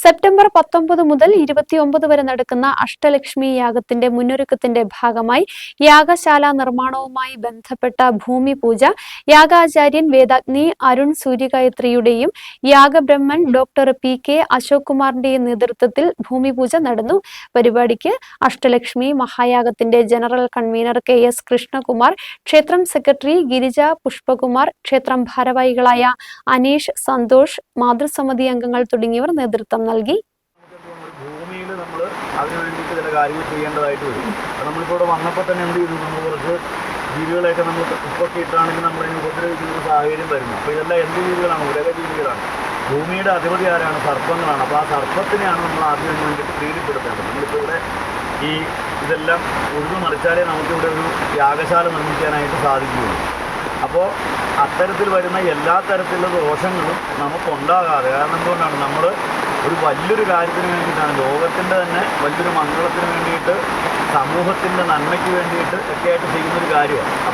September 19 മുതൽ 29 വരെ നടക്കുന്ന അഷ്ടലക്ഷ്മി യാഗത്തിന്റെ മുന്നൊരുക്കത്തിന്റെ ഭാഗമായി യാഗശാല നിർമ്മാണവുമായി ബന്ധപ്പെട്ട ഭൂമി പൂജ യാഗാചാര്യൻ വേദാഗ്നി അരുൺ സൂര്യഗായത്രിയുടെയും യാഗബ്രഹ്മൻ ഡോക്ടർ പി.കെ. അശോക് കുമാറിന്റെയും നേതൃത്വത്തിൽ ഭൂമി പൂജ നടന്നു. പരിപാടിക്ക് അഷ്ടലക്ഷ്മി മഹായാഗത്തിന്റെ ജനറൽ കൺവീനർ കെ.എസ്. കൃഷ്ണകുമാർ, ക്ഷേത്രം സെക്രട്ടറി ഗിരിജ പുഷ്പകുമാർ, ക്ഷേത്രം ഭാരവാഹികളായ അനീഷ്, സന്തോഷ്, മാതൃസമിതി അംഗങ്ങൾ തുടങ്ങിയവർ നേതൃത്വം നൽകി. ഭൂമിയിൽ നമ്മൾ അതിനു വേണ്ടിയിട്ട് ചില കാര്യങ്ങൾ ചെയ്യേണ്ടതായിട്ട് വരും. നമ്മളിപ്പോൾ ഇവിടെ വന്നപ്പോൾ തന്നെ എന്ത് ചെയ്തു, നമ്മൾ കുറച്ച് ജീവികളെയൊക്കെ നമ്മൾ ഉപ്പൊക്കെ ഇട്ടാണെങ്കിൽ നമ്മളതിന് ഉപദ്രവിക്കുന്ന സാഹചര്യം വരുന്നു. അപ്പോൾ ഇതെല്ലാം എന്ത് ജീവികളാണ്? ഉലക ജീവികളാണ്. ഭൂമിയുടെ അധിപതി ആരാണ്? സർപ്പങ്ങളാണ്. അപ്പോൾ ആ സർപ്പത്തിനെയാണ് നമ്മൾ ആദ്യം അതിന് വേണ്ടിയിട്ട് പ്രീതിപ്പെടുത്തേണ്ടത്. നമ്മളിപ്പോൾ ഇവിടെ ഇതെല്ലാം ഉഴുതു മറിച്ചാലേ നമുക്കിവിടെ ഒരു യാഗശാല നിർമ്മിക്കാനായിട്ട് സാധിക്കുകയുള്ളൂ. അപ്പോൾ അത്തരത്തിൽ വരുന്ന എല്ലാ തരത്തിലുള്ള ദോഷങ്ങളും നമുക്കുണ്ടാകാതെ, കാരണം എന്തുകൊണ്ടാണ്, നമ്മൾ ഒരു വലിയൊരു കാര്യത്തിന് വേണ്ടിയിട്ടാണ്, ലോകത്തിൻ്റെ തന്നെ വലിയൊരു മംഗളത്തിന് വേണ്ടിയിട്ട്, സമൂഹത്തിൻ്റെ നന്മയ്ക്ക് വേണ്ടിയിട്ട് ഒക്കെയായിട്ട് ചെയ്യുന്നൊരു കാര്യമാണ്.